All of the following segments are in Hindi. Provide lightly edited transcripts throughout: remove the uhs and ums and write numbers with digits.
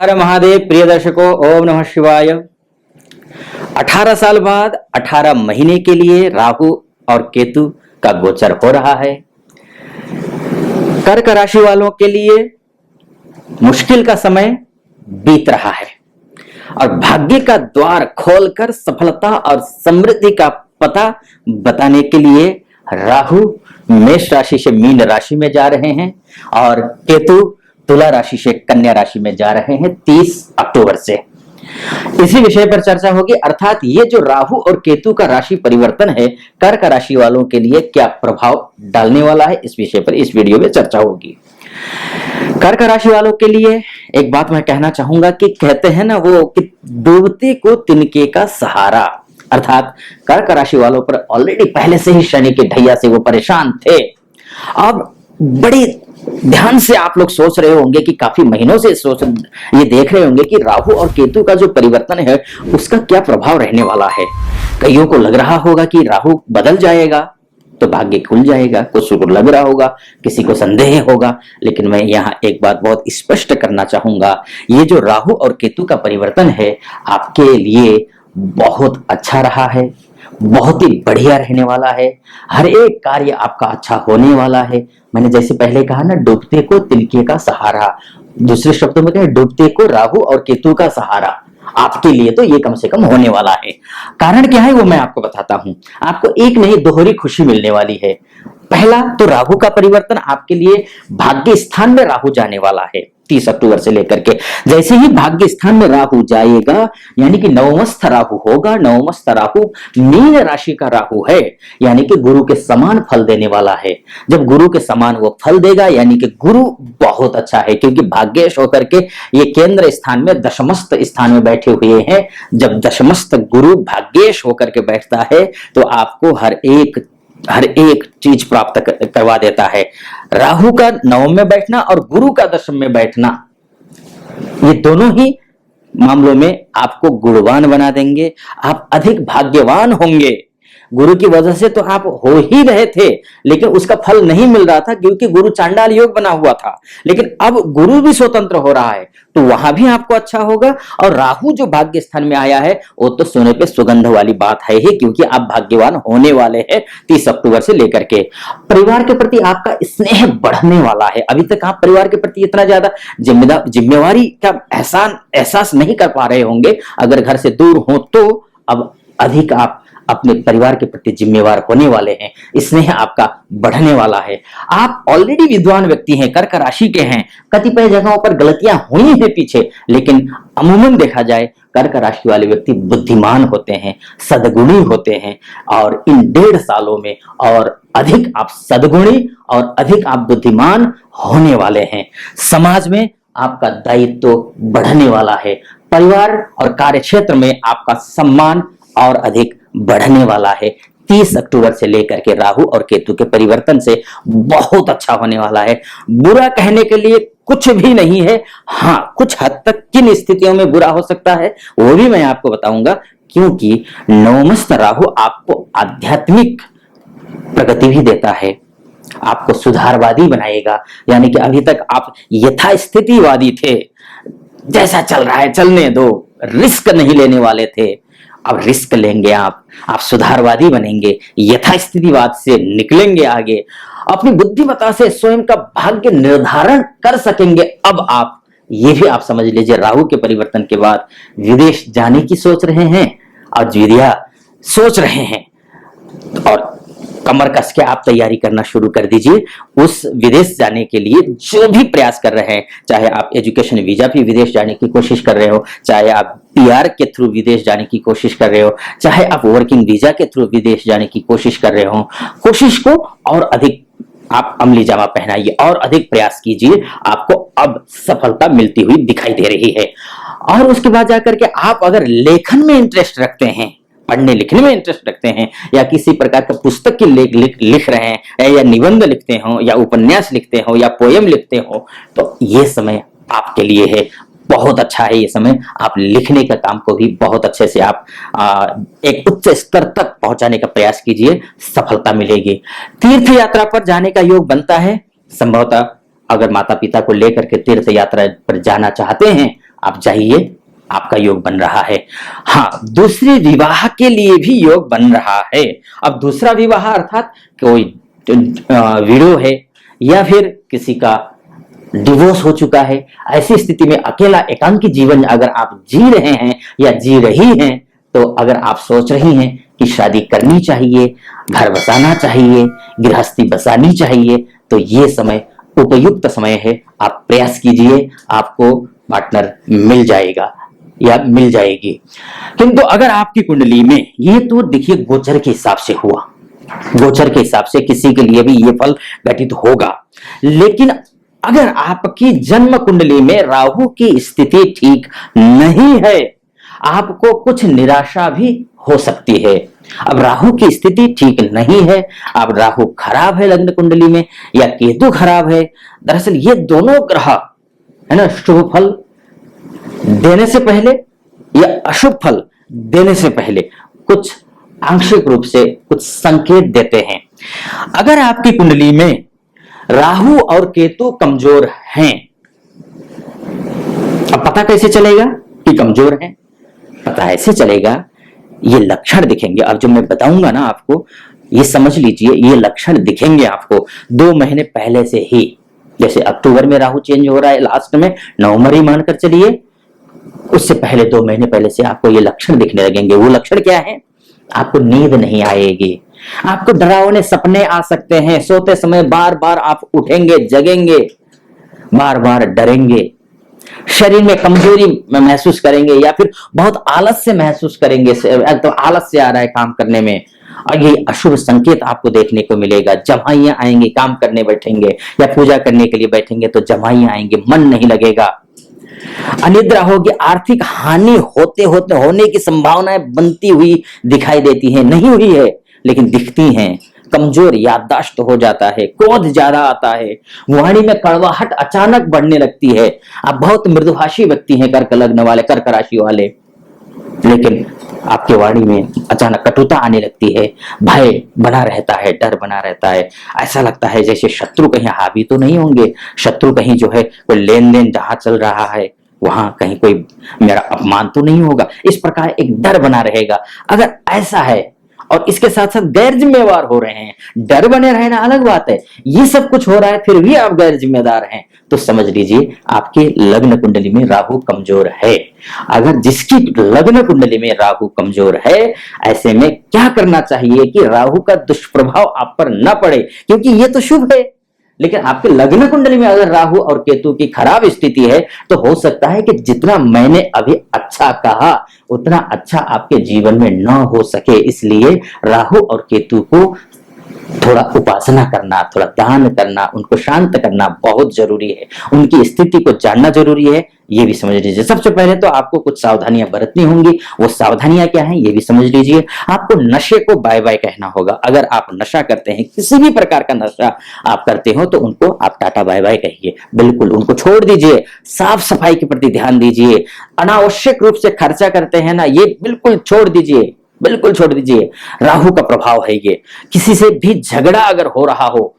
हर महादेव। प्रिय दर्शकों, ओम नमः शिवाय। 18 साल बाद 18 महीने के लिए राहु और केतु का गोचर हो रहा है। कर्क राशि वालों के लिए मुश्किल का समय बीत रहा है और भाग्य का द्वार खोलकर सफलता और समृद्धि का पता बताने के लिए राहु मेष राशि से मीन राशि में जा रहे हैं और केतु तुला राशि से कन्या राशि में जा रहे हैं 30 अक्टूबर से। इसी विषय पर चर्चा होगी, अर्थात ये जो राहु और केतु का राशि परिवर्तन है कर्क राशि वालों के लिए क्या प्रभाव डालने वाला है, इस विषय पर इस वीडियो में चर्चा होगी। कर्क राशि वालों के लिए एक बात मैं कहना चाहूंगा कि कहते हैं ना वो कि डूबते को तिनके का सहारा, अर्थात कर्क राशि वालों पर ऑलरेडी पहले से ही शनि के ढैया से वो परेशान थे। अब बड़ी ध्यान से आप लोग सोच रहे होंगे कि काफी महीनों से ये देख रहे होंगे कि राहु और केतु का जो परिवर्तन है उसका क्या प्रभाव रहने वाला है। कईयों को लग रहा होगा कि राहु बदल जाएगा तो भाग्य खुल जाएगा, कुछ को लग रहा होगा, किसी को संदेह होगा, लेकिन मैं यहाँ एक बात बहुत स्पष्ट करना चाहूंगा, ये जो राहु और केतु का परिवर्तन है आपके लिए बहुत अच्छा रहा है, बहुत ही बढ़िया रहने वाला है। हर एक कार्य आपका अच्छा होने वाला है। मैंने जैसे पहले कहा ना, डूबते को तिनके का सहारा, दूसरे शब्दों में कहें डूबते को राहु और केतु का सहारा, आपके लिए तो ये कम से कम होने वाला है। कारण क्या है वो मैं आपको बताता हूं। आपको एक नहीं दोहरी खुशी मिलने वाली है। पहला तो राहु का परिवर्तन आपके लिए भाग्य स्थान में राहु जाने वाला है 30 अक्टूबर से लेकर के। जैसे ही भाग्य स्थान में राहु जाएगा यानी कि नवमस्थ राहु होगा। नवमस्थ राहु मीन राशि का राहु है, यानी कि गुरु के समान फल देने वाला है। जब गुरु के समान वो फल देगा यानी कि गुरु बहुत अच्छा है, क्योंकि भाग्येश होकर के ये केंद्र स्थान में दशमस्थ स्थान में बैठे हुए हैं। जब दशमस्थ गुरु भाग्येश होकर के बैठता है तो आपको हर एक चीज प्राप्त करवा देता है। राहु का नवम में बैठना और गुरु का दशम में बैठना, ये दोनों ही मामलों में आपको गुणवान बना देंगे। आप अधिक भाग्यवान होंगे। गुरु की वजह से तो आप हो ही रहे थे, लेकिन उसका फल नहीं मिल रहा था क्योंकि गुरु चांडाल योग बना हुआ था। लेकिन अब गुरु भी स्वतंत्र हो रहा है तो वहां भी आपको अच्छा होगा। और राहु जो भाग्य स्थान में आया है वो तो सोने पे सुगंध वाली बात है ही, क्योंकि आप भाग्यवान होने वाले हैं 30 अक्टूबर से लेकर के। परिवार के प्रति आपका स्नेह बढ़ने वाला है। अभी तक आप परिवार के प्रति इतना ज्यादा जिम्मेवारी का एहसास नहीं कर पा रहे होंगे अगर घर से दूर हो, तो अब अधिक आप अपने परिवार के प्रति जिम्मेवार होने वाले हैं। स्नेह आपका बढ़ने वाला है। आप ऑलरेडी विद्वान व्यक्ति हैं, कर्क राशि के हैं। कतिपय जगहों पर गलतियां हुई हैं पीछे, लेकिन अमूमन देखा जाए कर्क राशि वाले व्यक्ति बुद्धिमान होते हैं, सद्गुणी होते हैं। और इन 1.5 सालों में और अधिक आप सद्गुणी और अधिक आप बुद्धिमान होने वाले हैं। समाज में आपका दायित्व बढ़ने वाला है। परिवार और कार्य क्षेत्र में आपका सम्मान और अधिक बढ़ने वाला है। 30 अक्टूबर से लेकर के राहु और केतु के परिवर्तन से बहुत अच्छा होने वाला है। बुरा कहने के लिए कुछ भी नहीं है। हाँ, कुछ हद तक किन स्थितियों में बुरा हो सकता है वो भी मैं आपको बताऊंगा, क्योंकि नवमस्थ राहु आपको आध्यात्मिक प्रगति भी देता है, आपको सुधारवादी बनाएगा। यानी कि अभी तक आप यथास्थितिवादी थे, जैसा चल रहा है चलने दो, रिस्क नहीं लेने वाले थे, अब रिस्क लेंगे। आप सुधारवादी बनेंगे, यथास्थितिवाद से निकलेंगे आगे, अपनी बुद्धिमत्ता से स्वयं का भाग्य निर्धारण कर सकेंगे। अब आप ये भी आप समझ लीजिए, राहु के परिवर्तन के बाद विदेश जाने की सोच रहे हैं और विद्या सोच रहे हैं और कमर कस के आप तैयारी करना शुरू कर दीजिए उस विदेश जाने के लिए जो भी प्रयास कर रहे हैं। चाहे आप एजुकेशन वीजा भी विदेश जाने की कोशिश कर रहे हो, चाहे आप पीआर के थ्रू विदेश जाने की कोशिश कर रहे हो, चाहे आप वर्किंग वीजा के थ्रू विदेश जाने की कोशिश कर रहे हो, कोशिश को और अधिक आप अमली जामा पहनाइए और अधिक प्रयास कीजिए। आपको अब सफलता मिलती हुई दिखाई दे रही है। और उसके बाद जाकर के आप अगर लेखन में इंटरेस्ट रखते हैं, पढ़ने लिखने में इंटरेस्ट रखते हैं, या किसी प्रकार का पुस्तक की लिख रहे हैं, या निबंध लिखते हो, या उपन्यास लिखते हो, या पोयम लिखते हो, तो ये समय आपके लिए है। बहुत अच्छा है ये समय। आप लिखने का काम को भी बहुत अच्छे से आप एक उच्च स्तर तक पहुंचाने का प्रयास कीजिए, सफलता मिलेगी। तीर्थ यात्रा पर जाने का योग बनता है। संभवतः अगर माता पिता को लेकर के तीर्थ यात्रा पर जाना चाहते हैं आप जाइए, आपका योग बन रहा है। हाँ, दूसरे विवाह के लिए भी योग बन रहा है। अब दूसरा विवाह अर्थात कोई विडो है या फिर किसी का डिवोर्स हो चुका है, ऐसी स्थिति में अकेला एकांकी जीवन अगर आप जी रहे हैं या जी रही हैं, तो अगर आप सोच रही हैं कि शादी करनी चाहिए, घर बसाना चाहिए, गृहस्थी बसानी चाहिए, तो ये समय उपयुक्त समय है। आप प्रयास कीजिए, आपको पार्टनर मिल जाएगा या मिल जाएगी। किंतु अगर आपकी कुंडली में, ये तो देखिए गोचर के हिसाब से हुआ, गोचर के हिसाब से किसी के लिए भी ये फल घटित होगा, लेकिन अगर आपकी जन्म कुंडली में राहु की स्थिति ठीक नहीं है, आपको कुछ निराशा भी हो सकती है। अब राहु की स्थिति ठीक नहीं है, अब राहु खराब है लग्न कुंडली में या केतु खराब है, दरअसल ये दोनों ग्रह है ना, शुभ फल देने से पहले या अशुभ फल देने से पहले कुछ आंशिक रूप से कुछ संकेत देते हैं। अगर आपकी कुंडली में राहु और केतु कमजोर हैं, अब पता कैसे चलेगा कि कमजोर हैं? पता ऐसे चलेगा, ये लक्षण दिखेंगे। अब जो मैं बताऊंगा ना आपको, ये समझ लीजिए, ये लक्षण दिखेंगे आपको 2 महीने पहले से ही। जैसे अक्टूबर में राहु चेंज हो रहा है, लास्ट में नवंबर ही मानकर चलिए, उससे पहले 2 महीने पहले से आपको ये लक्षण दिखने लगेंगे। वो लक्षण क्या है? आपको नींद नहीं आएगी, आपको डरावने सपने आ सकते हैं, सोते समय बार बार आप उठेंगे, जगेंगे, बार बार डरेंगे, शरीर में कमजोरी महसूस करेंगे या फिर बहुत आलस से महसूस करेंगे, तो आलस से आ रहा है काम करने में, और ये अशुभ संकेत आपको देखने को मिलेगा। जमाइयां आएंगी, काम करने बैठेंगे या पूजा करने के लिए बैठेंगे तो जमाइयां आएंगे, मन नहीं लगेगा, अनिद्रा होगी, आर्थिक हानि होते होते होने की संभावनाएं बनती हुई दिखाई देती हैं, नहीं हुई है लेकिन दिखती हैं। कमजोर याददाश्त हो जाता है, क्रोध ज्यादा आता है, वाणी में कड़वाहट अचानक बढ़ने लगती है। आप बहुत मृदुभाषी व्यक्ति हैं, कर्क लग्न वाले, कर्क राशि वाले, लेकिन आपके वाणी में अचानक कटुता आने लगती है, भय बना रहता है, डर बना रहता है, ऐसा लगता है जैसे शत्रु कहीं हावी तो नहीं होंगे, शत्रु कहीं जो है कोई लेन देन जहां चल रहा है वहां कहीं कोई मेरा अपमान तो नहीं होगा, इस प्रकार एक डर बना रहेगा। अगर ऐसा है और इसके साथ साथ गैर जिम्मेवार हो रहे हैं, डर बने रहना अलग बात है, ये सब कुछ हो रहा है फिर भी आप गैर जिम्मेदार हैं, तो समझ लीजिए आपके लग्न कुंडली में राहु कमजोर है। अगर जिसकी लग्न कुंडली में राहु कमजोर है, ऐसे में क्या करना चाहिए कि राहु का दुष्प्रभाव आप पर न पड़े, क्योंकि ये तो शुभ है, लेकिन आपके लग्न कुंडली में अगर राहु और केतु की खराब स्थिति है तो हो सकता है कि जितना मैंने अभी अच्छा कहा उतना अच्छा आपके जीवन में न हो सके। इसलिए राहु और केतु को थोड़ा उपासना करना, थोड़ा दान करना, उनको शांत करना बहुत जरूरी है, उनकी स्थिति को जानना जरूरी है, ये भी समझ लीजिए। सबसे पहले तो आपको कुछ सावधानियां बरतनी होंगी, वो सावधानियां क्या हैं ये भी समझ लीजिए। आपको नशे को बाय बाय कहना होगा। अगर आप नशा करते हैं, किसी भी प्रकार का नशा आप करते हो, तो उनको आप टाटा बाय बाय कहिए, बिल्कुल उनको छोड़ दीजिए। साफ सफाई के प्रति ध्यान दीजिए, अनावश्यक रूप से खर्चा करते हैं ना, ये बिल्कुल छोड़ दीजिए, बिल्कुल छोड़ दीजिए। राहु का प्रभाव है ये। किसी से भी झगड़ा अगर हो रहा हो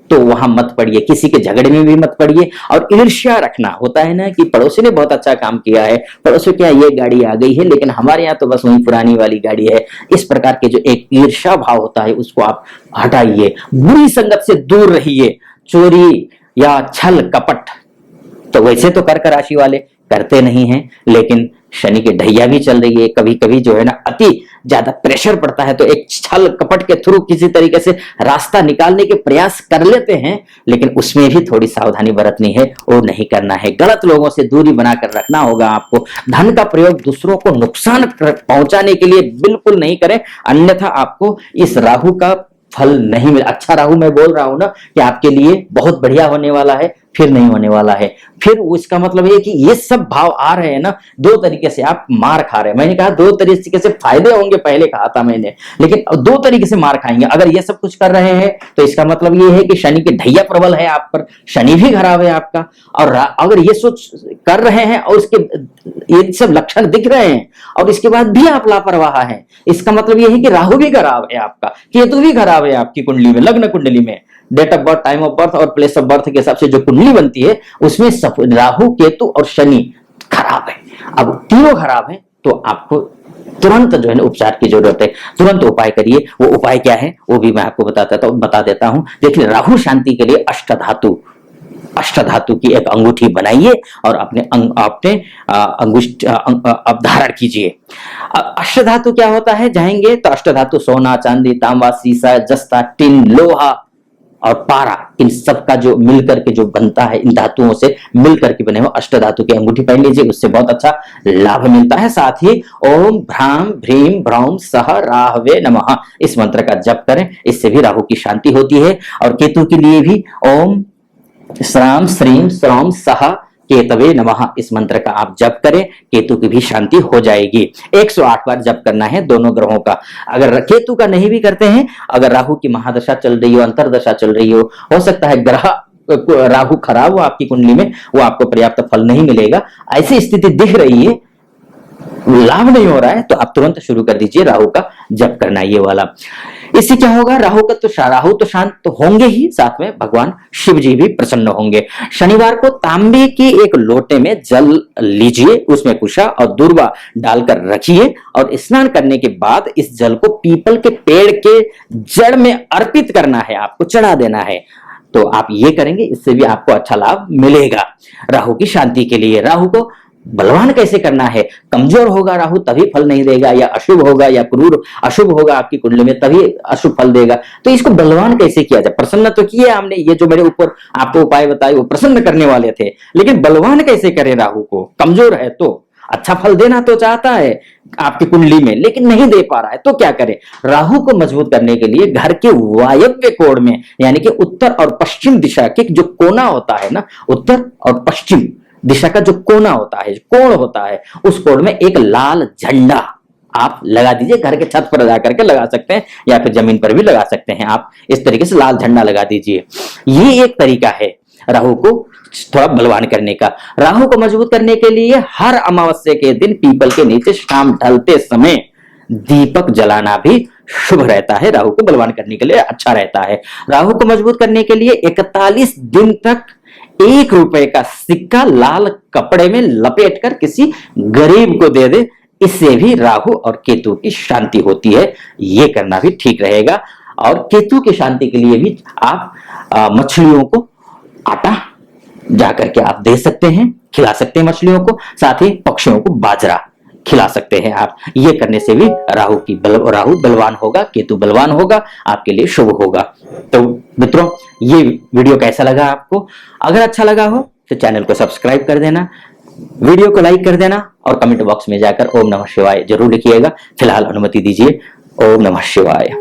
तो वहां मत पड़िए, किसी के झगड़े में भी मत पड़िए। और ईर्ष्या रखना होता है ना कि पड़ोसी ने बहुत अच्छा काम किया है, पड़ोसी क्या ये गाड़ी आ गई है लेकिन हमारे यहाँ तो बस वही पुरानी वाली गाड़ी है, इस प्रकार के जो एक ईर्ष्या भाव होता है उसको आप हटाइए। बुरी संगत से दूर रहिए। चोरी या छल कपट तो वैसे तो कर्क राशि वाले करते नहीं हैं, लेकिन शनि की ढैया भी चल रही है, कभी कभी जो है ना अति ज्यादा प्रेशर पड़ता है तो एक छल कपट के थ्रू किसी तरीके से रास्ता निकालने के प्रयास कर लेते हैं, लेकिन उसमें भी थोड़ी सावधानी बरतनी है, वो नहीं करना है। गलत लोगों से दूरी बनाकर रखना होगा आपको। धन का प्रयोग दूसरों को नुकसान पहुंचाने के लिए बिल्कुल नहीं करें, अन्यथा आपको इस राहु का फल नहीं मिला। अच्छा राहु मैं बोल रहा हूं ना कि आपके लिए बहुत बढ़िया होने वाला है, फिर नहीं होने वाला है। फिर इसका मतलब ये कि ये सब भाव आ रहे हैं ना, 2 तरीके से आप मार खा रहे हैं। मैंने कहा 2 तरीके से फायदे होंगे, पहले कहा था मैंने, लेकिन 2 तरीके से मार खाएंगे। अगर ये सब कुछ कर रहे हैं तो इसका मतलब ये है कि शनि की ढैया प्रबल है आप पर, शनि भी खराब है आपका। और अगर ये सोच कर रहे हैं और इसके ये सब लक्षण दिख रहे हैं और इसके बाद भी आप लापरवाह हैं, इसका मतलब ये है कि राहु भी खराब है आपका, केतु भी खराब है आपकी कुंडली में, लग्न कुंडली में। Date of birth, time of birth और प्लेस ऑफ बर्थ के हिसाब से जो कुंडली बनती है उसमें राहु केतु और शनि खराब है। अब तीनों खराब है तो आपको तुरंत जो है ना उपचार की जरूरत है, तुरंत उपाय करिए। वो उपाय क्या है वो भी मैं आपको बता देता हूं। देखिए, राहु शांति के लिए अष्टधातु की एक अंगूठी बनाइए और अपने अंगुष्ठ अब धारण कीजिए। अष्टधातु क्या होता है, जाएंगे तो अष्टधातु सोना, चांदी, तांबा, सीसा, जस्ता, टिन, लोहा और पारा, इन सब का जो मिलकर के जो बनता है, इन धातुओं से मिलकर के बने हुए अष्टधातु की अंगूठी पहन लीजिए, उससे बहुत अच्छा लाभ मिलता है। साथ ही ओम भ्राम भ्रीम भ्रौम सह राहवे नमः इस मंत्र का जप करें, इससे भी राहु की शांति होती है। और केतु के लिए भी ओम श्राम श्रीम श्रौम सह केतवे नमः इस मंत्र का आप जप करें, केतु की भी शांति हो जाएगी। 108 बार जप करना है दोनों ग्रहों का। अगर केतु का नहीं भी करते हैं, अगर राहु की महादशा चल रही हो, अंतरदशा चल रही हो सकता है ग्रह राहु खराब हो आपकी कुंडली में, वो आपको पर्याप्त फल नहीं मिलेगा, ऐसी स्थिति दिख रही है, लाभ नहीं हो रहा है, तो आप तुरंत शुरू कर दीजिए राहु का जप करना ये वाला। इससे क्या होगा, राहु तो शांत तो होंगे ही, साथ में भगवान शिव जी भी प्रसन्न होंगे। शनिवार को तांबे के एक लोटे में जल लीजिए, उसमें कुशा और दूर्वा डालकर रखिए और स्नान करने के बाद इस जल को पीपल के पेड़ के जड़ में अर्पित करना है, आपको चढ़ा देना है। तो आप ये करेंगे, इससे भी आपको अच्छा लाभ मिलेगा। राहु की शांति के लिए राहु को बलवान कैसे करना है, कमजोर होगा राहु तभी फल नहीं देगा, या अशुभ होगा या क्रूर अशुभ होगा आपकी कुंडली में तभी अशुभ फल देगा। तो इसको बलवान कैसे किया जाए, प्रसन्न तो किया हमने, ये जो मेरे ऊपर आपको उपाय बताए वो प्रसन्न करने वाले थे, लेकिन बलवान कैसे करें राहु को, कमजोर है तो अच्छा फल देना तो चाहता है आपकी कुंडली में लेकिन नहीं दे पा रहा है, तो क्या करें। राहु को मजबूत करने के लिए घर के वायव्य कोण में, यानी कि उत्तर और पश्चिम दिशा के जो कोना होता है ना, उत्तर और पश्चिम दिशा का जो कोना होता है, कोण होता है, उस कोण में एक लाल झंडा आप लगा दीजिए। घर के छत पर जाकर के लगा सकते हैं या फिर जमीन पर भी लगा सकते हैं आप, इस तरीके से लाल झंडा लगा दीजिए। ये एक तरीका है राहु को थोड़ा बलवान करने का। राहु को मजबूत करने के लिए हर अमावस्या के दिन पीपल के नीचे शाम ढलते समय दीपक जलाना भी शुभ रहता है, राहु को बलवान करने के लिए अच्छा रहता है। राहु को मजबूत करने के लिए 41 दिन तक 1 रुपए का सिक्का लाल कपड़े में लपेट कर किसी गरीब को दे दे, इससे भी राहु और केतु की शांति होती है, ये करना भी ठीक रहेगा। और केतु की शांति के लिए भी आप मछलियों को आटा जाकर के आप दे सकते हैं, खिला सकते हैं मछलियों को, साथ ही पक्षियों को बाजरा खिला सकते हैं आप। ये करने से भी राहु बलवान होगा, केतु बलवान होगा, आपके लिए शुभ होगा। तो मित्रों, ये वीडियो कैसा लगा आपको? अगर अच्छा लगा हो तो चैनल को सब्सक्राइब कर देना, वीडियो को लाइक कर देना और कमेंट बॉक्स में जाकर ओम नमः शिवाय जरूर लिखिएगा। फिलहाल अनुमति दीजिए। ओम नमः शिवाय।